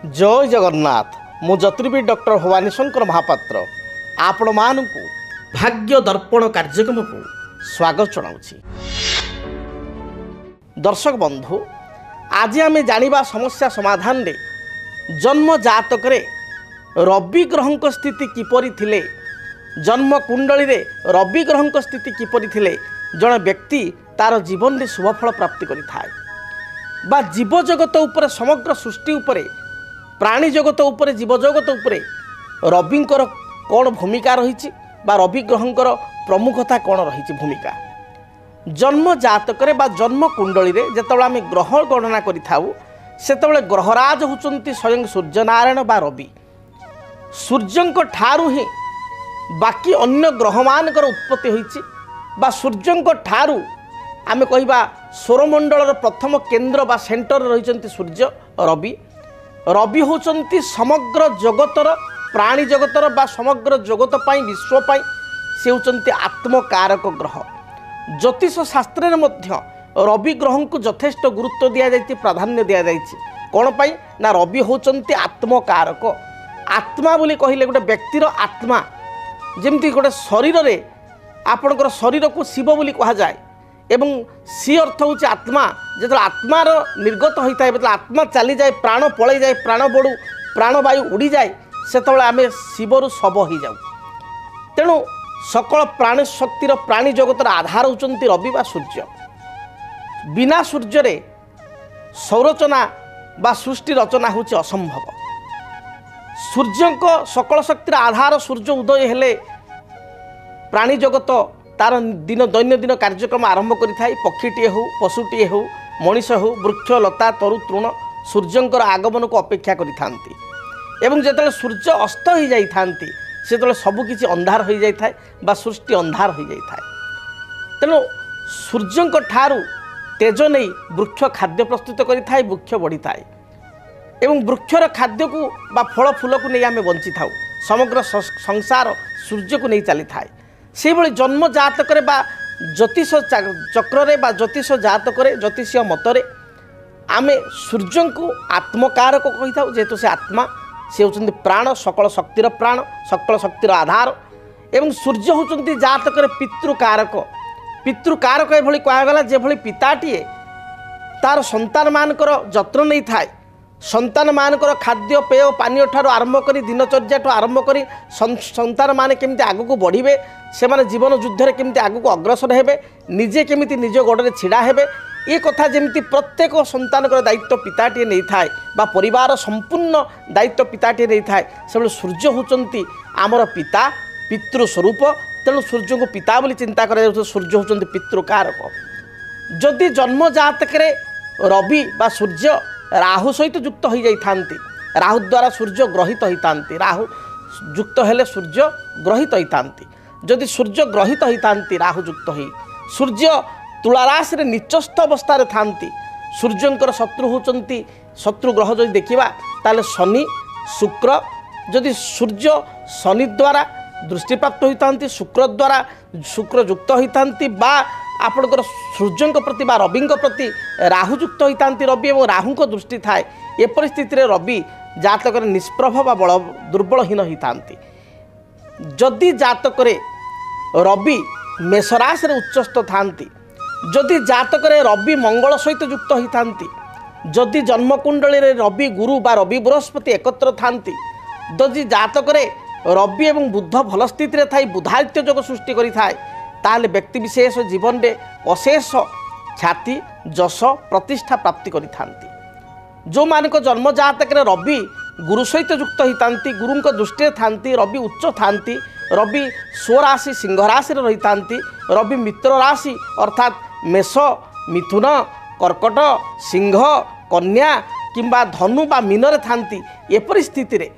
जय जगन्नाथ मु ज्योतिर्विद डॉक्टर भवानी शंकर महापात्र आपण मानकु भाग्य दर्पण कार्यक्रम को स्वागत जनाऊँगी। दर्शक बंधु आज आम जानिबा समस्या समाधान रे जन्म जातक रे रवि ग्रह स्थिति किपरि थिले, जन्म कुंडली रे रवि ग्रह स्थिति किपरि थिले जड़े व्यक्ति तार जीवन में शुभफल प्राप्ति करिथाय बा जीव जगत उपरे समग्र सृष्टि उपरे प्राणी जगत उपरे जीव जगत उपरे रविंकर कौन भूमिका रही बा रवि ग्रहंकर प्रमुखता कौन रही भूमिका। जन्म जातक बा जन्म कुंडली रे जेतेबेले आम ग्रह गणना करिथाउ सेतेबेले ग्रहराज होचंती स्वयं सूर्यनारायण बा रवि। सूर्यंक ठारू ही बाकी अन्य ग्रह मानकर उत्पत्ति होईछि बा सूर्यंक ठारू आमे कहिबा सौरमंडल प्रथम केंद्र बा सेंटर रही सूर्य रवि। रवि होचंती समग्र जगतर प्राणी जगतर बा समग्र जगत पाई विश्व पाई से होचंती आत्मकारक ग्रह। ज्योतिष शास्त्र में मध्य रवि ग्रह को यथेष्ट गुरुत्व दि जाइए, प्राधान्य दि जाइए। कौन पाई ना रवि होचंती आत्मकारक। आत्मा बोली कहले गोटे व्यक्तिर आत्मा जेमती गोटे शरीर रे आपणकर शरीर को शिव बोली कहा जाए एवं सी अर्थ हूँ आत्मा। जो आत्मार निर्गत होता है मतलब आत्मा चली जाए, प्राण पलि जाए, प्राण बड़ू प्राणवायु उड़ी जाए, से आम शिवर शव हो जाऊ। तेणु सकल प्राणी शक्तिर प्राणी जगतर आधार होती रवि बा सूर्य। बिना सूर्य रे संरचना बा सृष्टि रचना हूँ असंभव। सूर्यंक सकल शक्तिर आधार सूर्य उदय हेले प्राणी जगत तार दिन दैनंदिन कार्यक्रम आरंभ करिथाय। पक्षीटीए हो, पशुटीए हो, मनीष हो, वृक्ष लता तरु तृण सूर्यंकर आगमन को अपेक्षा करिथांती एवं जेतेबेले सूर्य अस्त हो जाइथांती सेतेबेले सबकिछि अंधार हो जाइथाय बा सृष्टि अंधार हो जाइथाय। तेणु सूर्यंक ठारू तेज नहीं वृक्ष खाद्य प्रस्तुत करिथाय, वृक्ष बढ़िथाय एवं वृक्षर खाद्य को बा फल फूल को नहीं आमे बंची थाउ। समग्र संसार सूर्य को नहीं चली थाए। से भली जन्म जातक बा ज्योतिष चक्र बा ज्योतिष जातक ज्योतिष मतरे आमे सूर्य को आत्मकारक कही था। जेहेतु से आत्मा से होचंती प्राण, सकल शक्तिर प्राण, सकल शक्तिर आधार एवं सूर्य होचंती जातक पितृकारक। पितृकारक एभली कहगला जे भली पिताटीए तार संतान मानकर जत्न नहीं थाए, संतान मानकर खाद्य पेय पानीय ठार आरंभ करी दिनचर्या आरंभ करी संतान माने केमिति आगु बढ़िबे, से माने जीवन युद्ध रे केमिति आगु अग्रसर हेबे, निजे केमिति निज गोड़े छिड़ा हेबे, ये कथा जेमिति प्रत्येक संतान दायित्व पिताटीए नहीं थाए बा परिवार संपूर्ण दायित्व पिताटीए नहीं थाए। से सूर्य होचंती आमर पिता, पितृ स्वरूप। तेणु सूर्य को पिता बोली चिंता कर, सूर्य होचंती पितृकारक। जदि जन्म जातक रवि बा सूर्य राहु सहित युक्त हो जाती, राहु द्वारा सूर्य ग्रहित होता, राहु युक्त हेले सूर्य ग्रहित होता। जदि सूर्य ग्रहित होता राहु युक्त हो, सूर्य तुला राशि रे निचस्थ अवस्था थांती। सूर्यंकर शत्रु होचंती, शत्रु ग्रह जदि देखा ताले शनि शुक्र। जदि सूर्य शनि द्वारा दृष्टि प्राप्त होता, शुक्र द्वारा शुक्र युक्त होता बा आपणकर सूर्य प्रति बा रवि प्रति राहु युक्त होता, रवि और राहु को दृष्टि थाए। ए परिस्थिति रे रवि जातक निष्प्रभ बा बल दुर्बलहीन होता। जदि जातक रवि मेषराशि रे उच्चस्थ थांती, जदि जातक रवि मंगल सहित युक्त होता, जदि जन्मकुंडली रे रवि गुरु बा रवि बृहस्पति एकत्र थांती, जदि जातक रवि एवं बुध भल स्थित रे थाई बुधादित्य योग सृष्टि करि थाए, ताले व्यक्ति विशेष जीवन में अशेष ख्याति जश प्रतिष्ठा प्राप्ति करिथांती। जो मानक जन्म जातक रवि गुरु सहित युक्त होता, गुरु दृष्टि थांती, रवि उच्च थांती, रवि स्वराशि सिंह राशि रही थांती, रवि मित्र राशि अर्थात मेष, मिथुन, कर्कट, सिंह, कन्या किंबा धनु बा मीन थांती। एपरि स्थिति रे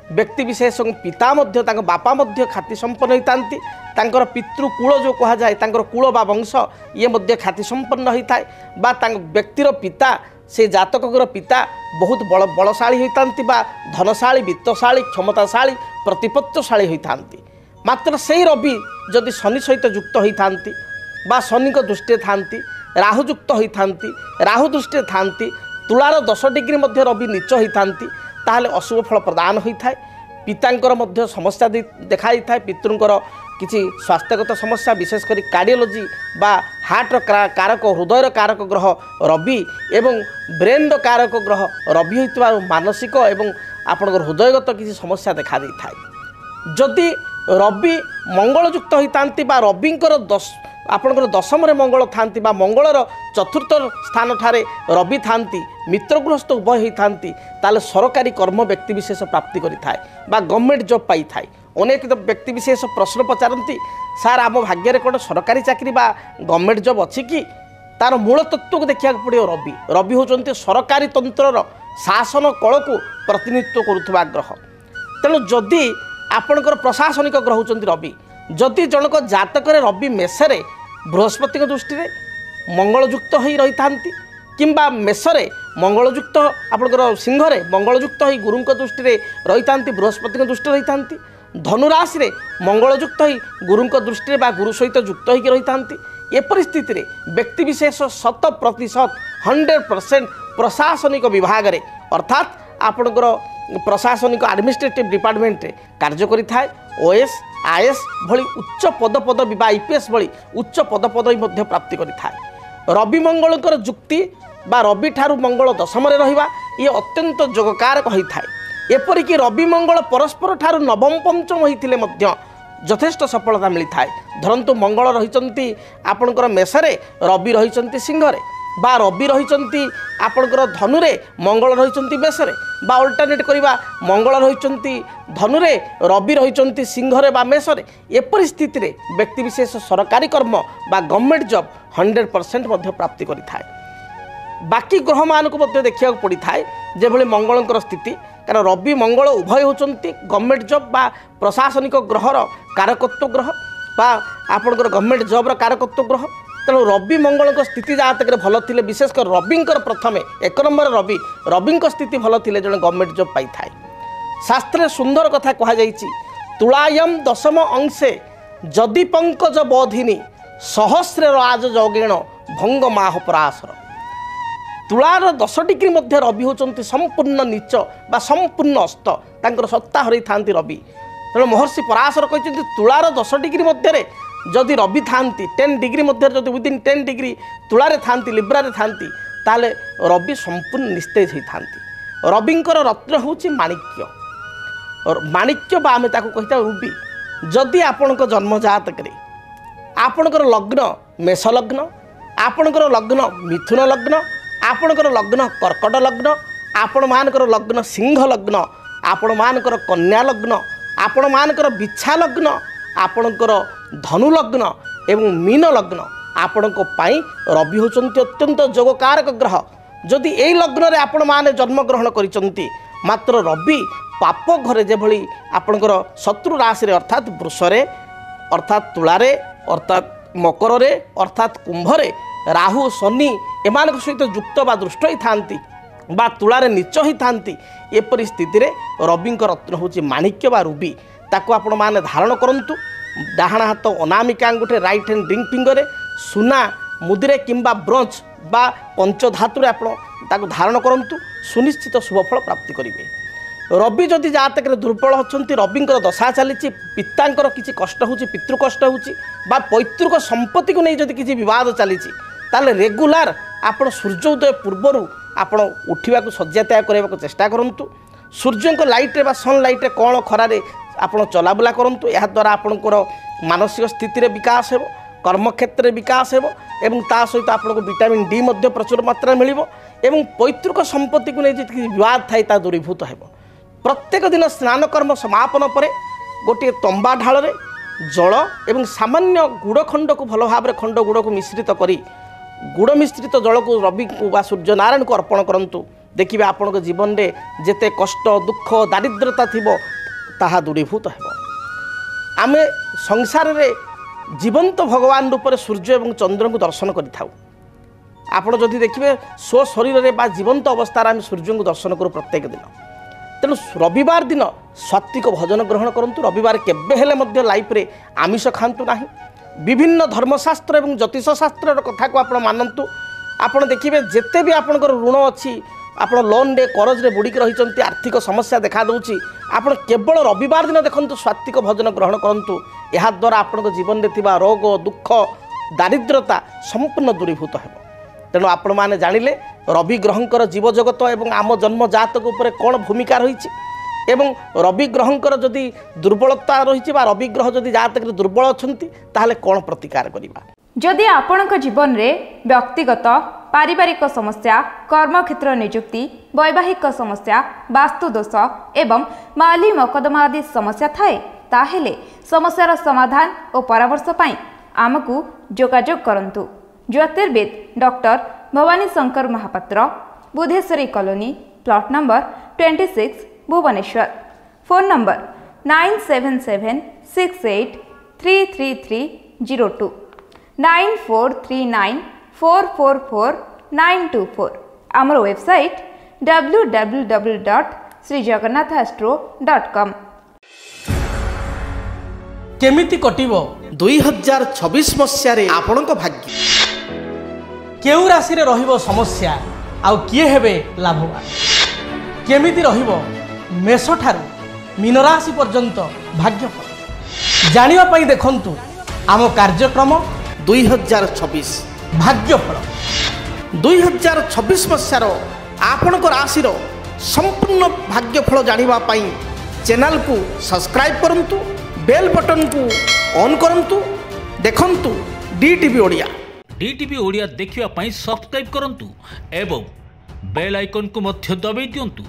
व्यक्ति विशेष पिता मध्य तांको बापा मध्य ख्याति संपन्न होता, तांकर पितृकूल जो कहा जाए तांकर कूल बा वंश ये मध्य ख्याति संपन्न होता है बा व्यक्तिर पिता से जातकर पिता बहुत बलशाली होता बा धनशाली, वित्तशाली, क्षमताशाली, प्रतिपत्तशाली होता। मात्र से रवि जदि शनि सहित युक्त होता बा शनि को दृष्टि थांती, राहु युक्त होता, राहु दृष्टि थांती, तुलार 10 डिग्री मध्य रवि नीच होता, ताहले अशुभ फल प्रदान होता है। पितांकर मध्य समस्या देखाई था पितृंकर किसी स्वास्थ्यगत समस्या विशेषकर कार्डियोलोजी बा हार्टर कारक हृदयर कारक ग्रह रवि एवं ब्रेन कारक ग्रह रवि होता मानसिक एवं आपणकर हृदयगत किसी समस्या देखा दी था। जदि रवि मंगलयुक्त होता बा रविंकर आपणकर दशम मंगल था मंगलर चतुर्थ स्थान ठारे रवि था मित्रगृहस्थ उभय होता ताले सरकारी कर्म व्यक्तिशेष प्राप्ति करें बा गवर्नमेंट जॉब पाई थाए। अनेक व्यक्तिशेष प्रश्न पचारती सार आम भाग्य कौन सरकारी चाकरी बा गवर्नमेंट जॉब अच्छी कि तार मूल तत्व को देखा पड़ो। रवि रवि होती सरकारी तंत्र शासन कल को प्रतिनिधित्व करुवा ग्रह। तेणु जदि आपणकर प्रशासनिक ग्रह होती रवि जदि जनक जातक रवि मेषरे बृहस्पति दृष्टि मंगलयुक्त हो रही था किंबा मेषरे मंगलयुक्त आपणकर सिंहरे मंगलयुक्त हो गुरु दृष्टि रही था बृहस्पति दृष्टि रही था। धनुराशि रे मंगलयुक्त हो गुरु दृष्टि गुरु सहित युक्त हो रही था। ए परिस्थिति रे व्यक्तिशेष 100% 100% प्रशासनिक विभाग रे अर्थात आपणकर प्रशासनिक एडमिनिस्ट्रेटिव डिपार्टमेंट रे कार्य करि थाए। ओएस आईएएस भली उच्च पदपदवी बा आईपीएस भली उच्च पदपदवी मध्य प्राप्ति करि थाए। रवि मंगलकर जुक्ति बा रवि ठारू मंगल दशम रे रहिबा ये अत्यंत जोगकारक होई थाए। एपरिक रवि मंगल परस्पर ठारू नवम पंचम होइथिले मध्य यथेष्ट सफलता मिली थाए। धरंतु मंगल रहिचंती आपणकर मेषरे रवि रहिचंती सिंहरे बा रवि रहिचंती आपणकर धनुरे मंगल रहिचंती मेषरे बा अल्टरनेट करिबा मंगल रहिचंती धनुरे रवि रहिचंती सिंहरे बा मेषरे। ए परिस्थिति रे व्यक्तिशेष सरकारी कर्म बा गवर्नमेंट जॉब 100% मध्य प्राप्ति करि थाए। बाकी ग्रह मान को मध्य देखिया पड़ी थाए जे भली मंगलंकर स्थिति कारण रवि मंगल उभय होचंती गवर्नमेंट जॉब बा प्रशासनिक ग्रहर कारकत्व ग्रह बा आपणकर गवर्नमेंट जॉब र कारकत्व ग्रह। तेणु रवि मंगल स्थिति जातक भल थे विशेषकर रविंकर प्रथमे 1 नंबर रवि स्थिति भल थे जड़े गवर्नमेंट जॉब पाई थाए। शास्त्रे सुंदर कथा कहुई तुलायम दशम अंशे जदि पंकज बोधिनी सहस्रे राज जोगेण भंग माह पराशर। तुलार 10 डिग्री मध्य रवि होचंती संपूर्ण नीच बा संपूर्ण अस्त तांकर सत्ता हरई थांती रवि। तेणु महर्षि पराशर कहते तुलार 10 डिग्री मध्य जदि रवि थांती 10 डिग्री मध्य जदि विदिन 10 डिग्री तुलारे थांती लिब्रारे थांती ताले रवि संपूर्ण निस्तेज होई थांती। रविंकर रत्न होची माणिक्य माणिक्य बा आमे ताको कहिता रुबी। जदि आपणक जन्म जातक रे आपणकर लग्न मेष लग्न आपणकर लग्न मिथुन लग्न आपणकर लग्न कर्कट लग्न आपण मानकर लग्न सिंह लग्न आपण मानकर कन्या लग्न आपण मानकर बिछा लग्न आपणकर धनु लग्न एवं मीन लग्न आपणक पाई रवि होचंती अत्यंत जोगकारक ग्रह। जदि एई लग्न रे आपण माने जन्म ग्रहण करिसंती मात्र रवि पाप घरे जे भली आपणकर शत्रु राशि रे अर्थात वृषरे अर्थात तुलारे अर्थात मकरे अर्थात कुंभरे राहु शनि एमान सहित युक्त बा दृष्ट ही थांती बा तुलारे नीच ही थांती। ए परिस्थिति रे रविंकर रत्न होची माणिक्य बा रुबी ताको आपण माने धारण करंतु। डाहाण हाथ अनामिका अंगुठे राइट हैंड रिंग फिंगर सुना मुद्रे किंबा ब्रोंज बा पंचधातु आपण ताको धारण करंतु सुनिश्चित शुभफल प्राप्ति करिवे। रवि जदि जातक दुर्बल होचंती रविंकर दशा चली पितांकर किसी कष्ट होची पितृ कष्ट होची बा पैतृक संपत्ति को नहीं जदि किसी विवाद चली ताले रेगुलार आपण सूर्योदय पूर्वर आपण उठा शज्या त्याग करने चेष्टा करंतु। सूर्य लाइट बा सनलाइट कौन खरारे आपण चलाबुला करंतु। या द्वारा आपणकर मानसिक स्थिति रे विकास हेबो कर्मक्षेत्र में विकास हेबो एवं ता सहित आपको विटामिन डी मध्य प्रचुर मात्रा मिलिबो एवं पैतृक संपत्ति को नहीं विवाद थाए ता दूरीभूत हेबो। प्रत्येक दिन स्नान कर्म समापन पर गोटे तंबा ढाल जल एवं सामान्य गुड़ खंड को भल भाव खंड गुड़ को मिश्रित करी गुड़ मिश्रित जल को रवि को बा सूर्य नारायण को अर्पण करंतु। देखिए आपण जीवन में जेते कष्ट दुख दारिद्रता थिबो ताहा दूरीभूत हेबो। आमे संसार रे जीवंत भगवान रूप में सूर्य एवं चंद्र को दर्शन करि थाउ। आपण जदि देखिए स्व शरीर रे बा जीवंत अवस्था आम सूर्य को दर्शन करूँ प्रत्येक दिन। तेणु रविवार दिन सात्विक भोजन ग्रहण करंतु। रविवार केबे हेले मध्य लाइफ रे आमिष खांतु नाही। विभिन्न धर्मशास्त्र एवं ज्योतिष शास्त्र कथा को आपण मानंतु। आपण देखिए जेते भी आपणकर ऋण अच्छी ଆପଣ ଲୋନ୍ରେ କରଜରେ ବୁଡ଼ିକି ରହିଛନ୍ତି, ଆର୍ଥିକ ସମସ୍ୟା ଦେଖାଦେଉଛି, ଆପଣ କେବଳ ରବିବାର ଦିନ ଦେଖନ୍ତୁ ସାତ୍ତ୍ୱିକ ଭୋଜନ ଗ୍ରହଣ କରନ୍ତୁ। ଏହାଦ୍ୱାରା ଆପଣଙ୍କ ଜୀବନରେ ଥିବା ରୋଗ ଦୁଃଖ ଦାରିଦ୍ରତା ସମ୍ପୂର୍ଣ୍ଣ ଦୂରୀଭୂତ ହେବ। ତେଣୁ ଆପଣମାନେ ଜାଣିଲେ ରବି ଗ୍ରହଙ୍କର ଜୀବଜଗତ ଏବଂ ଆମ ଜନ୍ମ ଜାତକ ଉପରେ କ'ଣ ଭୂମିକା ରହିଛି ଏବଂ ରବି ଗ୍ରହଙ୍କର ଯଦି ଦୁର୍ବଳତା ରହିଛି ବା ରବି ଗ୍ରହ ଯଦି ଜାତକରେ ଦୁର୍ବଳ ଅଛନ୍ତି ତାହେଲେ କ'ଣ ପ୍ରତିକାର କରିବା। ଯଦି ଆପଣଙ୍କ ଜୀବନରେ ବ୍ୟକ୍ତିଗତ ପାରିବାରିକ ସମସ୍ୟା, କର୍ମକ୍ଷେତ୍ର ନିଯୁକ୍ତି, ବୈବାହିକ ସମସ୍ୟା, ବାସ୍ତୁଦୋଷ ଏବଂ ମାଲି ମକଦ୍ଦମା ଆଦି ସମସ୍ୟା ଥାଏ, ତାହେଲେ ସମସ୍ୟାର ସମାଧାନ ଓ ପରାମର୍ଶ ପାଇଁ ଆମକୁ ଯୋଗାଯୋଗ କରନ୍ତୁ। ଜ୍ୟୋତିର୍ବିଦ doctor Bhabani Shankar Mahapatra, Budheswari colony, plot number 26, Bhubaneswar. Phone number 9776833302 9439444924। ଆମର ୱେବସାଇଟ୍ www.srijagannathastro.com। କେମିତି କଟିବ 2026 ମସିହାରେ ଆପଣଙ୍କ ଭାଗ୍ୟ? କେଉଁ ରାଶିରେ ରହିବ ସମସ୍ୟା ଆଉ କିଏ ହେବେ ଲାଭବାନ? କେମିତି ରହିବ ମେଷଠାରୁ ମୀନ ରାଶି ପର୍ଯ୍ୟନ୍ତ ଭାଗ୍ୟଫଳ? ଜାଣିବା ପାଇଁ ଦେଖନ୍ତୁ ଆମ କାର୍ଯ୍ୟକ୍ରମ 2026 ଭାଗ୍ୟଫଳ। 2026 ମସିହାର ଆପଣଙ୍କ ରାଶିର ସମ୍ପୂର୍ଣ୍ଣ ଭାଗ୍ୟଫଳ ଜାଣିବା ପାଇଁ ଚ୍ୟାନେଲକୁ ସବସ୍କ୍ରାଇବ୍ କରନ୍ତୁ, ବେଲ୍ ବଟନକୁ ଅନ୍ କରନ୍ତୁ। ଦେଖନ୍ତୁ DTV ଓଡ଼ିଆ। DTV ଓଡ଼ିଆ ଦେଖିବା ପାଇଁ ସବସ୍କ୍ରାଇବ୍ କରନ୍ତୁ ଏବଂ ବେଲ୍ ଆଇକନ୍କୁ ମଧ୍ୟ ଦବାଇ ଦିଅନ୍ତୁ।